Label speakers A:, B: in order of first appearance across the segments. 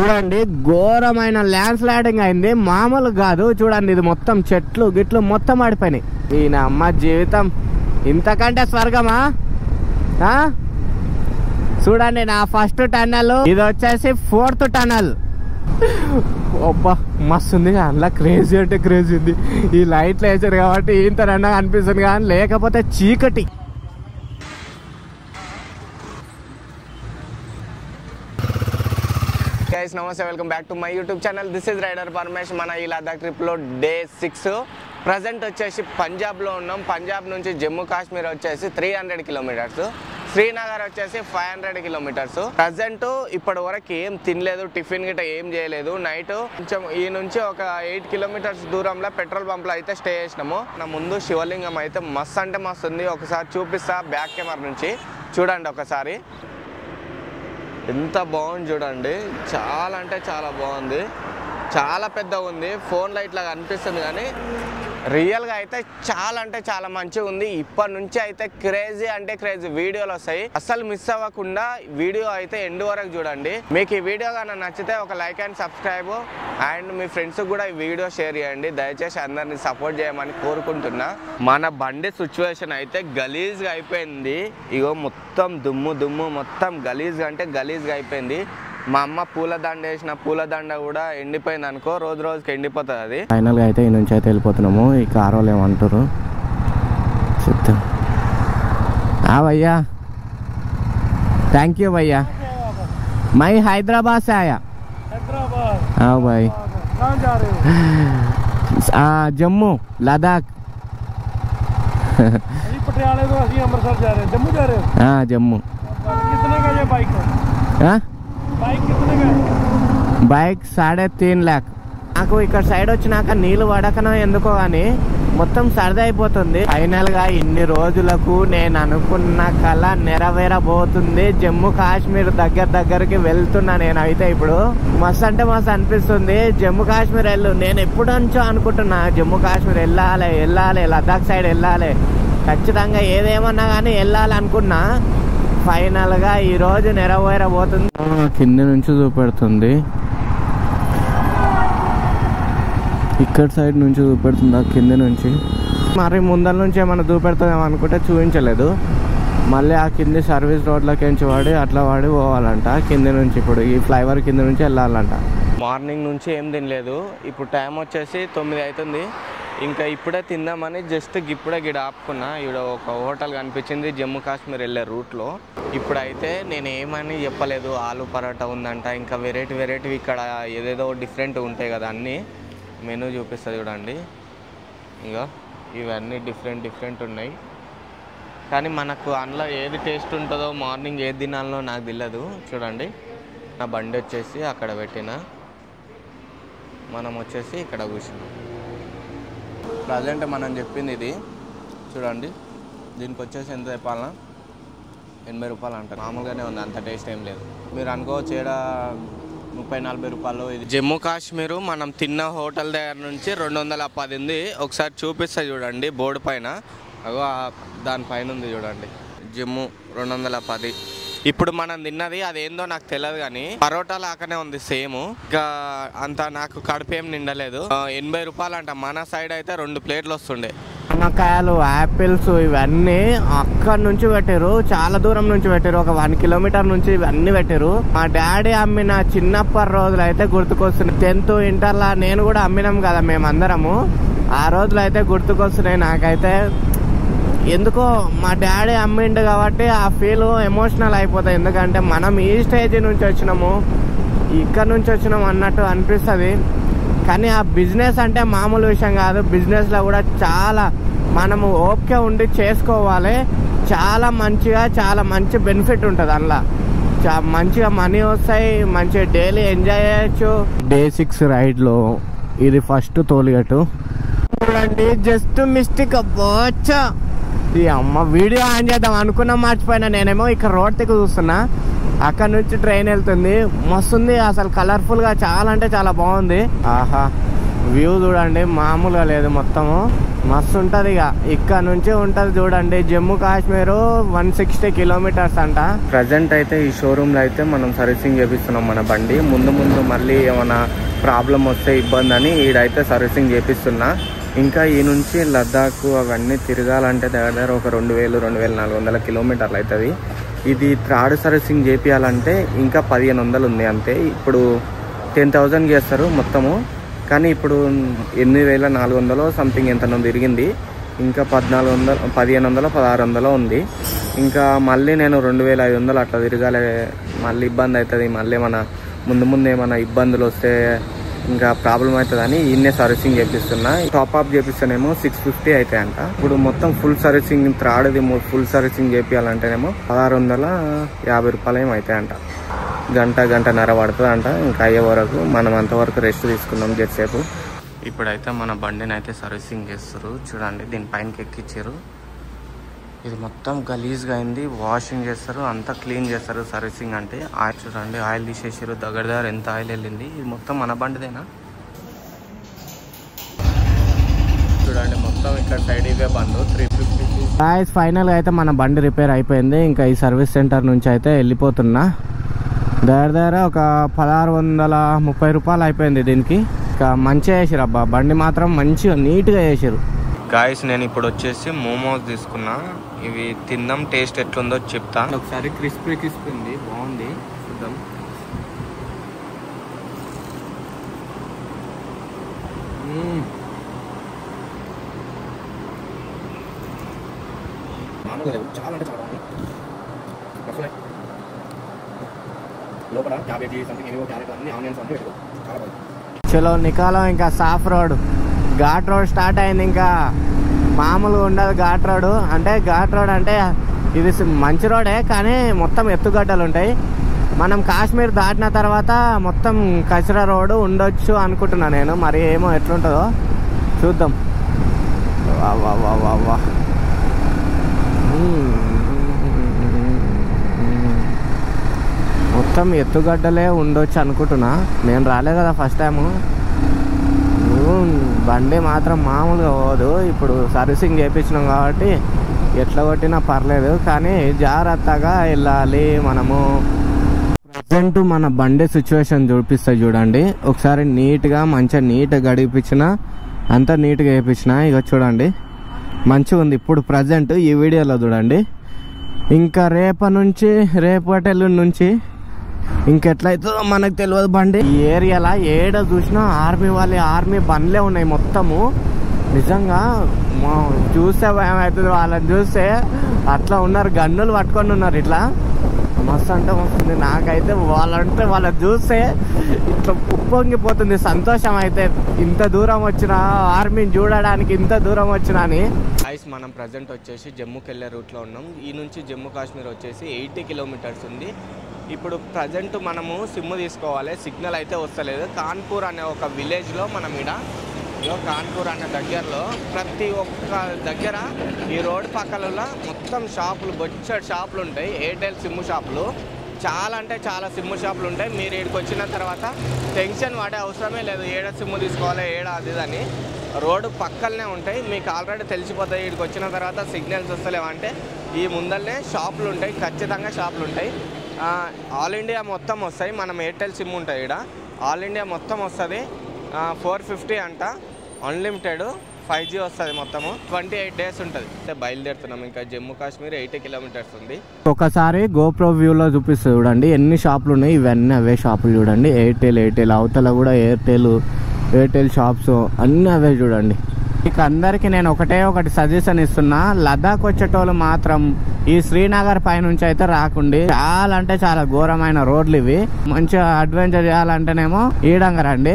A: చూడండి ఘోరమైన land sliding అయింది, మామూలు కాదు. చూడండి ఇది మొత్తం చెట్లు గిట్లు మొత్తం ఆడిపోయినాయి. ఈయన అమ్మ జీవితం ఇంతకంటే స్వర్గమా? చూడండి నా ఫస్ట్ టన్నల్, ఇది వచ్చేసి 4th టన్నల్. అబ్బా మస్తుంది, అందులో క్రేజీ అంటే క్రేజీ ఉంది. ఈ లైట్లు వేసారు కాబట్టి ఇంత రెండగా అనిపిస్తుంది, కానీ లేకపోతే చీకటి. గైస్ నమస్తే, welcome back to my YouTube channel. This is rider Paramesh. మన ఈ లద్దాఖ్ ట్రిప్లో డే 6. ప్రజెంట్ వచ్చేసి పంజాబ్లో ఉన్నాం. పంజాబ్ నుంచి జమ్మూ కాశ్మీర్ వచ్చేసి 300 కిలోమీటర్స్, శ్రీనగర్ వచ్చేసి 500 కిలోమీటర్స్. ప్రజెంట్ ఇప్పటి వరకు ఏం తినలేదు, టిఫిన్ గిట్ట ఏం చేయలేదు. నైట్ కొంచెం ఈ నుంచి ఒక 8 కిలోమీటర్స్ దూరంలో పెట్రోల్ పంప్లో అయితే స్టే చేసినాము. నా ముందు శివలింగం అయితే మస్తు అంటే మస్తు ఉంది. ఒకసారి చూపిస్తా బ్యాక్ కెమెరా నుంచి. చూడండి ఒకసారి ఎంత బాగుంది చూడండి. చాలా అంటే చాలా బాగుంది, చాలా పెద్దగా ఉంది. ఫోన్లో ఇట్లా అనిపిస్తుంది కానీ రియల్గా అయితే చాలా అంటే చాలా మంచిగా ఉంది. ఇప్పటి నుంచి అయితే క్రేజీ అంటే క్రేజీ వీడియోలు వస్తాయి. అసలు మిస్ అవ్వకుండా వీడియో అయితే ఎండ్ వరకు చూడండి. మీకు ఈ వీడియో కానీ నచ్చితే ఒక like and subscribe and me friends కూడా ఈ వీడియో షేర్ చేయండి. దయచేసి అందరినీ సపోర్ట్ చేయమని కోరుకుంటున్నా. మన బండి సిచ్యువేషన్ అయితే గలీజ్గా అయిపోయింది. ఇగో మొత్తం దుమ్ము దుమ్ము మొత్తం గలీజ్గా అంటే గలీజ్గా అయిపోయింది. మా అమ్మ పూలదండ వేసిన పూలదండ కూడా ఎండిపోయింది అనుకో, రోజు రోజుకి ఎండిపోతుంది అది. ఫైనల్గా అయితే ఈ నుంచి అయితే వెళ్ళిపోతున్నాము. ఈ కార్ వాళ్ళు ఏమంటారు చెప్తా. భయ్యా థ్యాంక్ యూ భయ్యా, మై హైదరాబాద్ से आया. हाँ भाई, जम्मू लद्दाख. पटियाले तो ਅਸੀਂ ਅੰਮ੍ਰਿਤਸਰ ਜਾ ਰਹੇ, जम्मू जा रहे हो? हाँ जम्मू. कितने का ये बाइक है? हाँ बाइक कितने का है? बाइक 3.5 लाख. నాకు ఇక్కడ సైడ్ వచ్చినాక నీళ్ళు పడకనో ఎందుకో కానీ మొత్తం సరదా అయిపోతుంది. ఫైనల్ గా ఇన్ని రోజులకు నేను అనుకున్న కళ నెరవేరబోతుంది. జమ్మూ కాశ్మీర్ దగ్గరికి వెళ్తున్నా నేనైతే. ఇప్పుడు మస్తు అంటే మస్తు అనిపిస్తుంది. జమ్మూ కాశ్మీర్ నేను ఎప్పుడు నుంచో అనుకుంటున్నా జమ్మూ కాశ్మీర్ వెళ్ళాలి లద్దాఖ్ సైడ్ వెళ్ళాలి, ఖచ్చితంగా ఏదేమన్నా కానీ వెళ్ళాలి అనుకున్నా. ఫైనల్ గా ఈ రోజు నెరవేరబోతుంది. కింద నుంచి చూపెడుతుంది, ఇక్కడ సైడ్ నుంచి చూపెడుతుంది, కింద నుంచి. మరి ముందర నుంచి ఏమైనా చూపెడుతుందేమో అనుకుంటే చూపించలేదు. మళ్ళీ ఆ కింది సర్వీస్ రోడ్లకి వాడి అట్లా వాడి పోవాలంట కింద నుంచి. ఇప్పుడు ఈ ఫ్లైఓవర్ కింద నుంచి వెళ్ళాలంట. మార్నింగ్ నుంచి ఏం తినలేదు. ఇప్పుడు టైం వచ్చేసి 9 అవుతుంది. ఇంకా ఇప్పుడే తిందామని జస్ట్ ఇప్పుడే గిడ ఆపుకున్నా. ఇక్కడ ఒక హోటల్ కనిపించింది జమ్మూ కాశ్మీర్ వెళ్ళే రూట్లో. ఇప్పుడైతే నేను ఏమని చెప్పలేదు, ఆలు పరోటా ఉందంట, ఇంకా వెరైటీవి ఇక్కడ ఏదేదో డిఫరెంట్ ఉంటాయి కదా అన్నీ. మెనూ చూపిస్తుంది చూడండి. ఇంకా ఇవన్నీ డిఫరెంట్ ఉన్నాయి. కానీ మనకు అందులో ఏది టేస్ట్ ఉంటుందో, మార్నింగ్ ఏది తినాలో నాకు తెలియదు. చూడండి నా బండి వచ్చేసి అక్కడ పెట్టిన, మనం వచ్చేసి ఇక్కడ కూర్చున్నాం. ప్రజెంట్ మనం చెప్పింది ఇది చూడండి. దీనికి వచ్చేసి ఎంత చెప్పాలన్నా 80 రూపాయలు అంటారు. మామూలుగానే ఉంది, అంత టేస్ట్ ఏం లేదు. మీరు అనుకోవచ్చు ఏడా 30-40 రూపాయలు. ఇది జమ్మూ కాశ్మీర్ మనం తిన్న హోటల్ దగ్గర నుంచి 210 ఉంది. ఒకసారి చూపిస్తా చూడండి బోర్డు పైన. అగో దానిపైన ఉంది చూడండి, జమ్మూ 210. ఇప్పుడు మనం తిన్నది అదేందో నాకు తెలియదు కానీ పరోటా లాగానే ఉంది సేమ్. ఇంకా అంత నాకు కడుపు ఏం నిండలేదు. 80 రూపాయలు అంట. మన సైడ్ అయితే 2 ప్లేట్లు వస్తుండే. నిమ్మకాయలు, యాపిల్స్ ఇవన్నీ అక్కడ నుంచి పెట్టారు, చాలా దూరం నుంచి పెట్టారు. ఒక 1 కిలోమీటర్ నుంచి ఇవన్నీ పెట్టారు. మా డాడీ అమ్మిన చిన్నప్పటి రోజులు అయితే గుర్తుకొస్తున్నాయి. 10th ఇంటర్లా నేను కూడా అమ్మినాం కదా మేమందరము. ఆ రోజులు అయితే గుర్తుకొస్తున్నాయి నాకైతే. ఎందుకో మా డాడీ అమ్మిండు కాబట్టి ఆ ఫీల్ ఎమోషనల్ అయిపోతాయి. ఎందుకంటే మనం ఈ స్టేజ్ నుంచి వచ్చినాము, ఇక్కడ నుంచి వచ్చినాము అన్నట్టు అనిపిస్తుంది. కానీ ఆ బిజినెస్ అంటే మామూలు విషయం కాదు. బిజినెస్లో కూడా చాలా మనము ఓపిక ఉండి చేసుకోవాలి. చాలా మంచి బెనిఫిట్ ఉంటుంది అందులో. మంచిగా మనీ వస్తాయి, మంచిగా డైలీ ఎంజాయ్ చేయొచ్చు. డే 6 రైడ్లో ఇది ఫస్ట్ తోలిగట్టు. చూడండి జస్ట్ మిస్టేక్ అవ్వచ్చా. ఈ అమ్మ వీడియో ఆన్ చేద్దాం అనుకున్నా, మర్చిపోయినా. నేనేమో ఇక్కడ రోడ్ దగ్గర చూస్తున్నా, అక్కడ నుంచి ట్రైన్ వెళ్తుంది. మస్తుంది అసలు, కలర్ఫుల్ గా చాలా అంటే చాలా బాగుంది. ఆహా వ్యూ చూడండి మామూలుగా లేదు, మొత్తము మస్తు ఉంటుంది. ఇక్కడ నుంచి ఉంటుంది చూడండి. జమ్మూ కాశ్మీర్ 160 కిలోమీటర్స్ అంట. ప్రజెంట్ అయితే ఈ షోరూమ్లో అయితే మనం సర్వీసింగ్ చేపిస్తున్నాం మన బండి. ముందు మళ్ళీ ఏమైనా ప్రాబ్లం వస్తే ఇబ్బంది అని ఈడైతే సర్వీసింగ్ చేపిస్తున్నా. ఇంకా ఈ నుంచి లద్దాఖ్ అవన్నీ తిరగాలంటే దగ్గర ఒక 2000-2400 కిలోమీటర్లు అవుతుంది. ఇది థర్డ్ సర్వీసింగ్ చేపియాలంటే ఇంకా 1500 ఉంది అంతే. ఇప్పుడు 10,000 చేస్తారు మొత్తము, కానీ ఇప్పుడు 8400 సంథింగ్ ఎంతనో తిరిగింది. ఇంకా 1400, 1500, 1600 ఉంది. ఇంకా మళ్ళీ నేను 2500 అట్లా తిరగాలి. మళ్ళీ ఇబ్బంది అవుతుంది. మళ్ళీ మన ముందు ఏమైనా ఇబ్బందులు వస్తే ఇంకా ప్రాబ్లం అవుతుందని ఈయనే సర్వీసింగ్ చేపిస్తున్నా. టాప్అప్ చేపిస్తేనేమో 650 అవుతాయి అంట. ఇప్పుడు మొత్తం ఫుల్ సర్వీసింగ్ త్రాడ్ది ఫుల్ సర్వీసింగ్ చేపియాలంటేనేమో 1650 రూపాయలు ఏమో అవుతాయంట. గంటన్నర పడుతుంది అంట. ఇంకా అయ్యే వరకు మనం అంతవరకు రెస్ట్ తీసుకున్నాం జెట్సేపు. ఇప్పుడైతే మన బండిని అయితే సర్వీసింగ్ చేస్తారు చూడండి. దీనిపైనకి ఎక్కించారు. ఇది మొత్తం గలీజ్గా అయింది. వాషింగ్ చేస్తారు, అంతా క్లీన్ చేస్తారు సర్వీసింగ్ అంటే. ఆయిల్ చూడండి, ఆయిల్ తీసేసారు. దగ్గర ఎంత ఆయిల్ వెళ్ళింది. ఇది మొత్తం మన బండిదేనా చూడండి. మొత్తం ఇక్కడ సైడ్ ఇవే బండ్లు 350. ఫైనల్గా అయితే మన బండి రిపేర్ అయిపోయింది. ఇంకా ఈ సర్వీస్ సెంటర్ నుంచి అయితే వెళ్ళిపోతున్నా. దగ్గర ఒక 1630 రూపాయలు అయిపోయింది దీనికి. ఇంకా మంచిగా చేసారు అబ్బా. బండి మాత్రం మంచిగా నీట్గా చేసారు. గాయస్ నేను ఇప్పుడు వచ్చేసి మోమోస్ తీసుకున్నా. ఇవి తిందాం, టేస్ట్ ఎట్లుందో చెప్తా. ఒకసారి క్రిస్పీ ఉంది, బాగుంది, చూద్దాం. చాలా అంటే చాలా బాగుంది. లోపల క్యాబేజీ సంథింగ్ ఏవో క్యారెట్ అన్ని ఆనియన్స్ అన్ని పెట్టుకో, చాలా బాగుంది. చలో నికాలో. ఇంకా సాఫ్ రోడ్, ఘాట్ రోడ్ స్టార్ట్ అయింది. ఇంకా మామూలుగా ఉండదు ఘాట్ రోడ్ అంటే. ఘాట్ రోడ్ అంటే ఇది మంచి రోడే, కానీ మొత్తం ఎత్తుగడ్డలు ఉంటాయి. మనం కాశ్మీర్ దాటిన తర్వాత మొత్తం కచరా రోడ్ ఉండొచ్చు అనుకుంటున్నా నేను. మరి ఏమో ఎట్లుంటుందో చూద్దాం. వా వా వా వా వా మొత్తం ఎత్తుగడ్డలే ఉండొచ్చు అనుకుంటున్నా. నేను రాలే కదా ఫస్ట్ టైము. బండి మాత్రం మామూలుగా పోదు. ఇప్పుడు సర్వీసింగ్ చేయించినాం కాబట్టి ఎట్లా కొట్టినా పర్లేదు, కానీ జాగ్రత్తగా వెళ్ళాలి మనము. ప్రజెంట్ మన బండి సిచ్యువేషన్ చూపిస్తా చూడండి ఒకసారి. నీట్గా మంచిగా నీట్గా గడిపించిన, అంతా నీట్గా వేయించిన. ఇక చూడండి మంచిగా ఉంది ఇప్పుడు ప్రజెంట్ ఈ వీడియోలో చూడండి. ఇంకా రేపటి ఎల్లుండి నుంచి ఇంకెట్లయితుందో మనకు తెలియదు బండి. ఈ ఏరియాలో ఏడ చూసినా ఆర్మీ బండ్లే ఉన్నాయి మొత్తము. నిజంగా చూస్తే భయం అవుతుంది. వాళ్ళని చూస్తే అట్లా ఉన్నారు, గన్నులు పట్టుకొని ఉన్నారు. ఇట్లా మస్తు అంటే వస్తుంది నాకైతే. వాళ్ళని చూస్తే ఇట్లా ఉప్పొంగిపోతుంది సంతోషం అయితే. ఇంత దూరం వచ్చిన ఆర్మీని చూడడానికి, ఇంత దూరం వచ్చినా అని. మనం ప్రజెంట్ వచ్చేసి జమ్మూకి వెళ్ళే రూట్లో ఉన్నాం. ఈ నుంచి జమ్మూ కాశ్మీర్ వచ్చేసి 80 కిలోమీటర్స్ ఉంది. ఇప్పుడు ప్రజెంట్ మనము సిమ్ తీసుకోవాలి, సిగ్నల్ అయితే వస్తలేదు. కాన్పూర్ అనే ఒక విలేజ్లో మనం కాన్పూర్ అనే దగ్గరలో ప్రతి ఒక్క దగ్గర ఈ రోడ్డు పక్కలలో మొత్తం షాపులు, బొచ్చడి షాపులు ఉంటాయి. ఎయిర్టెల్ సిమ్ షాపులు చాలా అంటే చాలా సిమ్ షాపులు ఉంటాయి. మీరు ఇక్కడికి వచ్చిన తర్వాత టెన్షన్ పడే అవసరమే లేదు. ఏడ సిమ్ తీసుకోవాలి, ఏడ అది అని రోడ్డు పక్కలనే ఉంటాయి. మీకు ఆల్రెడీ తెలిసిపోతాయి. ఇక్కడికి వచ్చిన తర్వాత సిగ్నల్స్ వస్తలేవంటే ఈ ముందరనే షాపులు ఉంటాయి, ఖచ్చితంగా షాపులు ఉంటాయి. ఆల్ ఇండియా మొత్తం వస్తాయి. మనం ఎయిర్టెల్ సిమ్ ఉంటాయి ఇక్కడ. ఆల్ ఇండియా మొత్తం వస్తుంది. 450 అంట అన్లిమిటెడ్ 5G వస్తుంది. మొత్తము 28 డేస్ ఉంటుంది. బయలుదేరుతున్నాం. ఇంకా జమ్మూ కాశ్మీర్ 80 కిలోమీటర్స్ ఉంది. ఒకసారి గోప్రో వ్యూలో చూపిస్తుంది చూడండి ఎన్ని షాపులు ఉన్నాయి. ఇవన్నీ అవే షాపులు చూడండి. ఎయిర్టెల్ అవతల కూడా ఎయిర్టెల్ షాప్స్ అన్నీ అవే చూడండి. ఇక అందరికి నేను ఒకటి సజెషన్ ఇస్తున్నా. లదాఖ్ వచ్చేటోళ్ళు మాత్రం ఈ శ్రీనగర్ పై నుంచి అయితే రాకండి. చాలా అంటే చాలా ఘోరమైన రోడ్లు ఇవి. మంచిగా అడ్వెంచర్ చేయాలంటేనేమో ఈడంగా రండి.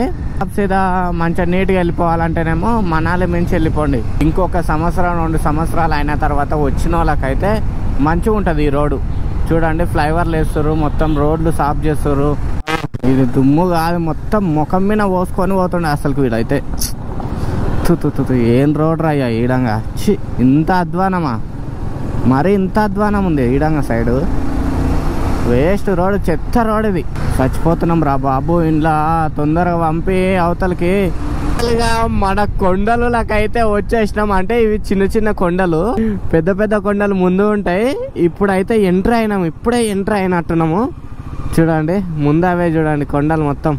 A: సీదా మంచిగా నీట్గా వెళ్ళిపోవాలంటేనేమో మనాలి మించి వెళ్ళిపోండి. ఇంకొక 1-2 సంవత్సరాలు అయిన తర్వాత వచ్చిన వాళ్ళకైతే మంచిగా ఉంటుంది ఈ రోడ్డు. చూడండి ఫ్లైఓవర్లు వేస్తారు, మొత్తం రోడ్లు సాఫ్ చేస్తారు. ఇది దుమ్ము కాదు, మొత్తం ముఖం మీద పోసుకొని పోతుండే అసలు వీడైతే. ఏం రోడ్ రాయ్యా ఈడంగా. ఇంత అధ్వానమా, మరి ఇంత అధ్వానం ఉంది ఈడంగా సైడు. వేస్ట్ రోడ్, చెత్త రోడ్ ఇది. చచ్చిపోతున్నాం రా బాబు. ఇంట్లో తొందరగా పంపి అవతలకి. ఫైనల్ గా మన కొండలకైతే వచ్చేసినాం. అంటే ఇవి చిన్న చిన్న కొండలు, పెద్ద పెద్ద కొండలు ముందు ఉంటాయి. ఇప్పుడైతే ఎంటర్ అయినాం, ఇప్పుడే ఎంటర్ అయినట్టున్నాము. చూడండి ముందు అవే చూడండి కొండలు మొత్తం.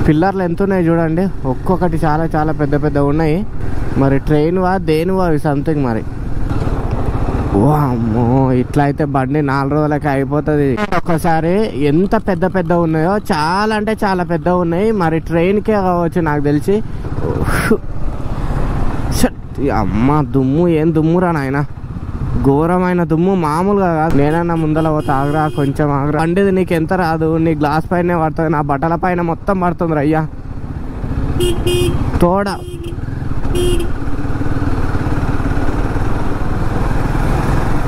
A: పిల్లర్లు ఎంత ఉన్నాయి చూడండి, ఒక్కొక్కటి చాలా చాలా పెద్ద పెద్ద ఉన్నాయి. మరి ట్రైన్ వా దేనివా అవి సంథింగ్ మరి. వామ్మో, ఇట్లా అయితే బండి 4 రోజులకి అయిపోతుంది. ఒక్కసారి ఎంత పెద్ద పెద్ద ఉన్నాయో, చాలా అంటే చాలా పెద్ద ఉన్నాయి. మరి ట్రైన్కే కావచ్చు నాకు తెలిసి. అమ్మ దుమ్ము, ఏం దుమ్మురా నాయన, ఘోరమైన దుమ్ము, మామూలుగా కాదు. నేనన్నా ముందర పోతే ఆగ్రా, కొంచెం ఆగ్రా. బండిది నీకు ఎంత రాదు, నీ గ్లాస్ పైనే పడుతుంది, నా బట్టల పైన మొత్తం పడుతుంది అయ్యా. తోడ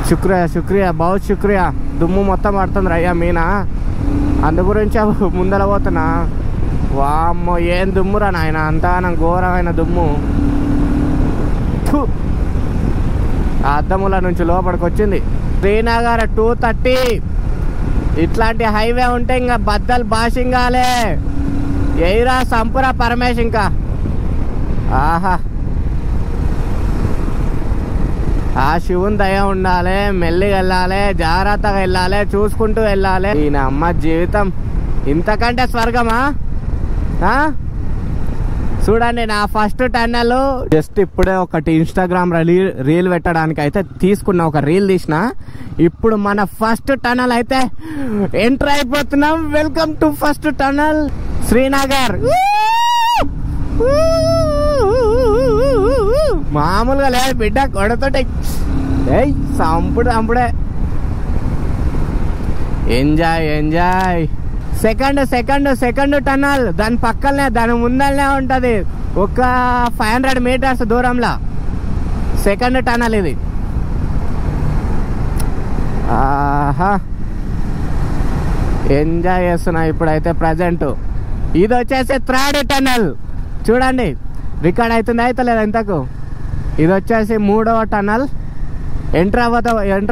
A: శుక్రియా శుక్రియా, బహుత్ శుక్రియా. దుమ్ము మొత్తం పడుతుంది అయ్యా మీనా, అందు గురించి ముందర పోతున్నా. వామ్మో ఏం దుమ్మురా నాయన, అంతా ఘోరమైన దుమ్ము. ఆ అద్దముల నుంచి లోపలికి వచ్చింది. శ్రీనగర్ 230. ఇట్లాంటి హైవే ఉంటే ఇంకా బద్దలు బాషింగాలే. ఎయిరా సంపురా పరమేశ్. ఇంకా ఆహా, ఆ శివుని దయ ఉండాలి. మెల్లిగా వెళ్ళాలి, జాగ్రత్తగా వెళ్ళాలి, చూసుకుంటూ వెళ్ళాలి. ఈయన అమ్మ జీవితం ఇంతకంటే స్వర్గమా? చూడండి నా ఫస్ట్ టన్నెల్. జస్ట్ ఇప్పుడే ఒకటి ఇన్స్టాగ్రామ్ రీల్ పెట్టడానికి అయితే తీసుకున్న, ఒక రీల్ తీసిన. ఇప్పుడు మన ఫస్ట్ టన్నెల్ అయితే ఎంటర్ అయిపోతున్నాం. Welcome to first tunnel Srinagar. మామూలుగా లేదు బిడ్డ, కొడతోటి సంపుడు సంపుడే. Enjoy enjoy. సెకండ్ టన్నల్ దాని పక్కనే, దాని ముందరనే ఉంటది. ఒక 500 మీటర్స్ దూరంలో సెకండ్ టన్నల్ ఇది. ఆహా, ఎంజాయ్ చేస్తున్నా ఇప్పుడైతే ప్రజెంట్. ఇది వచ్చేసి 3rd టన్నల్. చూడండి రికార్డ్ అవుతుంది, అవుతలేదు ఇంతకు. ఇది వచ్చేసి 3వ టన్నల్. ఎంటర్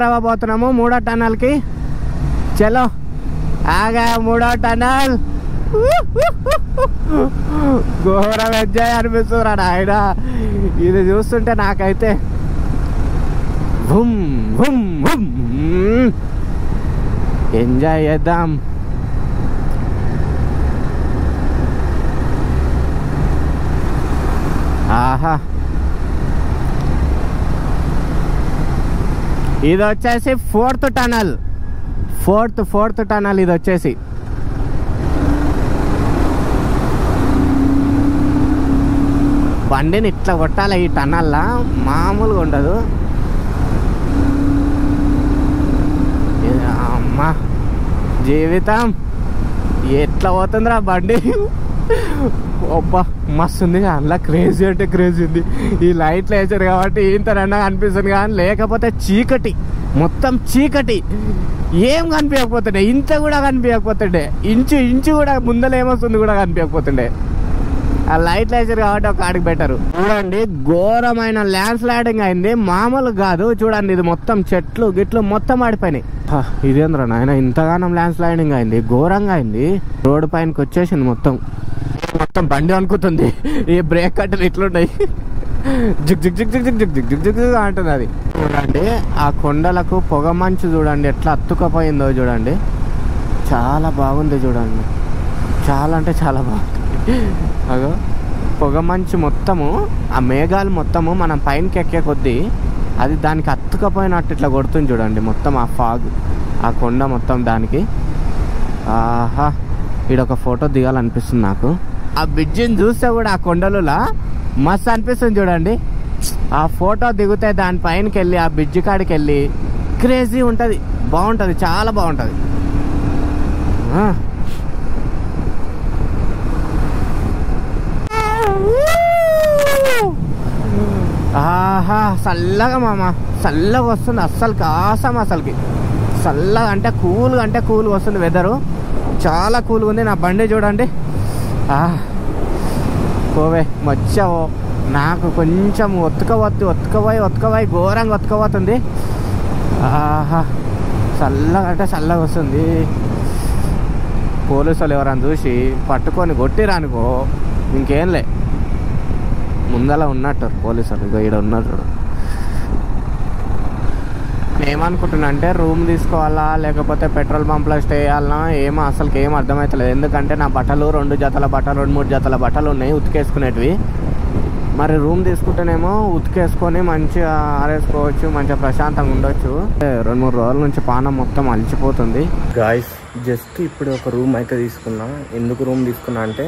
A: అవ్వబోతున్నాము 3వ టన్నల్కి. చలో ఆగా 3వ టన్నల్. ఘోరం ఎంజాయ్ అనిపిస్తుందిరా నాయన. ఇది చూస్తుంటే నాకైతే ఎంజాయ్ చేద్దాం. ఆహా, ఇది వచ్చేసి 4th టన్నల్. ఫోర్త్ టన్నల్ ఇది వచ్చేసి. బండిని ఇట్లా కొట్టాలి ఈ టన్నల్లా, మామూలుగా ఉండదు. అమ్మా జీవితం ఎట్లా పోతుందిరా బండి. అబ్బా మస్తుంది, అందులో క్రేజీ అంటే క్రేజీ ఉంది. ఈ లైట్లు వేసారు కాబట్టి ఇంతనన్నా కనిపిస్తుంది, కానీ లేకపోతే చీకటి, మొత్తం చీకటి. ఏం కనిపించకపోతుండే, ఇంత కూడా కనిపించకపోతుండే, ఇంచు కూడా ముందర ఏమొస్తుంది కూడా కనిపించకపోతుండే. ఆ లైట్లు వేసారు కాబట్టి ఒక ఆడికి బెటరు. చూడండి ఘోరమైన ల్యాండ్ స్లైడింగ్ అయింది, మామూలు కాదు. చూడండి ఇది మొత్తం చెట్లు గిట్లు మొత్తం ఆడిపోయినాయి. ఇదేంద్రా నాయన, ఇంతగానం ల్యాండ్ స్లైడింగ్ అయింది, ఘోరంగా అయింది. రోడ్డు పైనకి వచ్చేసింది మొత్తం బండి అనుకుతుంది. ఈ బ్రేక్ కట్టలు ఇట్లున్నాయి, జిగ్ జిగ్ జిగ్ జిగ్ జిగ్ జిగ్ జిగ్ జిగ్ జిగ్ జిగ్ అంటుంది అది. చూడండి ఆ కొండలకు పొగ మంచు చూడండి ఎట్లా అత్తుకపోయిందో చూడండి. చాలా బాగుంది చూడండి, చాలా అంటే చాలా బాగుంది. అగో పొగ మంచు మొత్తము, ఆ మేఘాలు మొత్తము మనం పైనకి ఎక్కే కొద్దీ అది దానికి అత్తుకపోయినట్టు ఇట్లా కొడుతుంది చూడండి. మొత్తం ఆ ఫాగ్, ఆ కొండ మొత్తం దానికి. ఆహా, ఈడొక ఫోటో దిగాలనిపిస్తుంది నాకు. ఆ బ్రిడ్జిని చూస్తే కూడా ఆ కొండలులా మస్తు అనిపిస్తుంది చూడండి. ఆ ఫోటో దిగితే దాని పైనకి వెళ్ళి ఆ బ్రిడ్జి కాడికి వెళ్ళి క్రేజీ ఉంటుంది, బాగుంటుంది, చాలా బాగుంటుంది. ఆహా, చల్లగా మామ, చల్లగా వస్తుంది అస్సలకి, ఆసం అసలుకి. చల్లగా అంటే కూల్గా వస్తుంది వెదరు, చాలా కూల్గా ఉంది. నా బండి చూడండి, పోవే మచ్చావో. నాకు కొంచెం ఒత్తుకపోయి ఘోరంగా ఒత్తుకపోతుంది. ఆహా, చల్లగా అంటే చల్లగా వస్తుంది. పోలీసు వాళ్ళు ఎవరైనా చూసి పట్టుకొని కొట్టిరానుకో ఇంకేంలే, ముందల ఉన్నట్టు పోలీసులు ఇంకా ఇక్కడ ఉన్నట్టు. ఏమనుకుంటున్నా అంటే రూమ్ తీసుకోవాలా లేకపోతే పెట్రోల్ బంప్లో స్టే చేయాలన్నా ఏమో అసలుకి ఏం అర్థమవుతలేదు. ఎందుకంటే నా బట్టలు 2 జతల బట్టలు 2-3 జతల బట్టలు ఉన్నాయి ఉతికేసుకునేటివి. మరి రూమ్ తీసుకుంటేనేమో ఉతికేసుకొని మంచిగా ఆరేసుకోవచ్చు, మంచిగా ప్రశాంతంగా ఉండొచ్చు. 2-3 రోజుల నుంచి పానం మొత్తం అలిచిపోతుంది. గాయస్ జస్ట్ ఇప్పుడు ఒక రూమ్ అయితే తీసుకున్నా. ఎందుకు రూమ్ తీసుకున్నా అంటే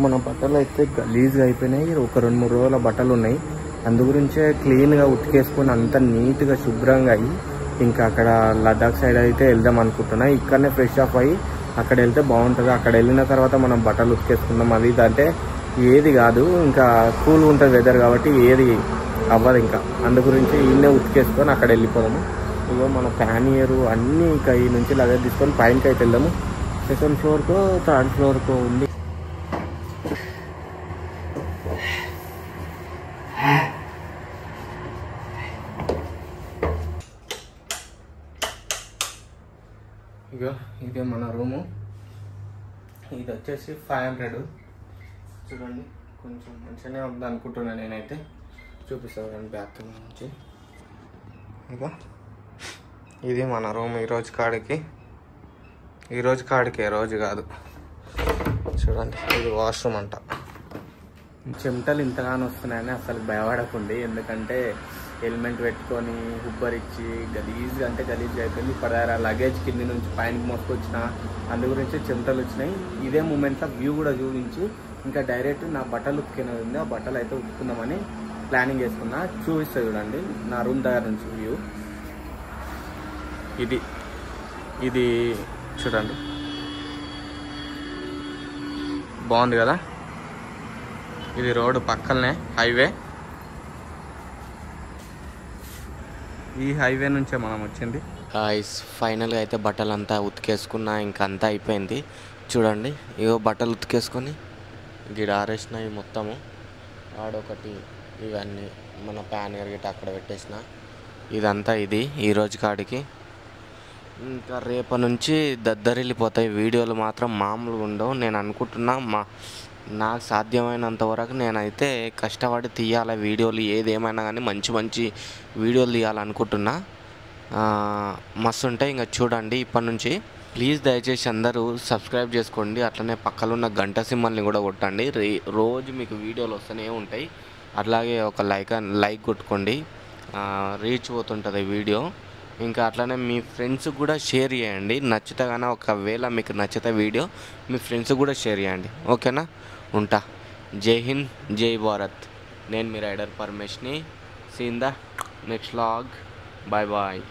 A: మన బట్టలు అయితే గలీజ్గా అయిపోయినాయి. ఒక 2-3 రోజుల బట్టలు ఉన్నాయి, అందు గురించే క్లీన్గా ఉతికేసుకొని అంత నీట్గా శుభ్రంగా అయ్యి ఇంకా అక్కడ లదాఖ్ సైడ్ అయితే వెళ్దాం అనుకుంటున్నా. ఇక్కడనే ఫ్రెష్ అప్ అయ్యి అక్కడ వెళ్తే బాగుంటుంది. అక్కడ వెళ్ళిన తర్వాత మనం బట్టలు ఉతికేసుకుందాం. అది అంటే ఏది కాదు, ఇంకా కూల్ ఉంటుంది వెదర్ కాబట్టి ఏది అవ్వదు. ఇంకా అందు గురించి ఈయనే ఉతికేసుకొని అక్కడ వెళ్ళిపోదాము. ఇగో మన ప్యానియరు అన్నీ ఇంకా ఈ నుంచి లగేజ్ తీసుకొని పైనకి అయితే వెళ్దాము. 2nd ఫ్లోర్కో 3rd ఫ్లోర్కో ఉంది. ఇగో ఇదే మన రూము. ఇది వచ్చేసి 500. చూడండి కొంచెం మంచిగానే ఉంది అనుకుంటున్నా నేనైతే. చూపిస్తాను కానీ బాత్రూమ్ నుంచి. ఇగో ఇది మన రూమ్ ఈరోజు కాడికి రోజు కాదు. చూడండి ఇది వాష్రూమ్ అంట. చెమటలు ఇంతగానో వస్తున్నాయని అసలు భయపడకండి, ఎందుకంటే హెల్మెట్ పెట్టుకొని ఉబ్బరిచ్చి గలీజ్గా అంటే గలీజ్గా అయిపోయింది. ఇప్పటిదాకా లగేజ్ కింది నుంచి పైనకి మోసుకొచ్చిన, అందు గురించి చెమటలు వచ్చినాయి. ఇదే మూమెంట్లో వ్యూ కూడా చూపించి ఇంకా డైరెక్ట్ నా బట్టలు ఉతికినది ఉంది, ఆ బట్టలు అయితే ఉతుకుందామని ప్లానింగ్ చేసుకున్నా. చూపిస్తా చూడండి నా రూమ్ దగ్గర నుంచి వ్యూ. ఇది చూడండి బాగుంది కదా. ఇది రోడ్డు పక్కనే హైవే. ఈ హైవే నుంచే మనం వచ్చింది. ఫైనల్గా అయితే బట్టలు అంతా ఉతికేసుకున్నా, ఇంకా అంతా అయిపోయింది. చూడండి ఇగో బట్టలు ఉతికేసుకొని గిడ ఆరేసినవి మొత్తము. ఆడొకటి ఇవన్నీ మన ప్యాన్ గిట్ట అక్కడ పెట్టేసిన. ఇదంతా ఇది ఈరోజు కాడికి. ఇంకా రేపటి నుంచి దద్దరిల్లిపోతాయి వీడియోలు, మాత్రం మామూలుగా ఉండవు. నేను అనుకుంటున్నా నాకు సాధ్యమైనంత వరకు నేనైతే కష్టపడి తీయాలి వీడియోలు. ఏదేమైనా కానీ మంచి వీడియోలు తీయాలనుకుంటున్నా. మస్తు ఉంటాయి. ఇంకా చూడండి ఇప్పటి నుంచి. ప్లీజ్ దయచేసి అందరూ సబ్స్క్రైబ్ చేసుకోండి. అట్లనే పక్కన ఉన్న గంట సింబల్ని కూడా కొట్టండి. రోజు మీకు వీడియోలు వస్తూనే ఉంటాయి. అట్లాగే ఒక లైక్ కొట్టుకోండి, రీచ్ పోతుంటుంది వీడియో. ఇంకా అట్లనే మీ ఫ్రెండ్స్కి కూడా షేర్ చేయండి నచ్చితే కానీ. ఒకవేళ మీకు నచ్చితే వీడియో మీ ఫ్రెండ్స్కి కూడా షేర్ చేయండి. ఓకేనా? ఉంటా. జై హింద్, జై భారత్. నేను మీ రైడర్ పరమేష్ని. See in the next vlog. Bye bye.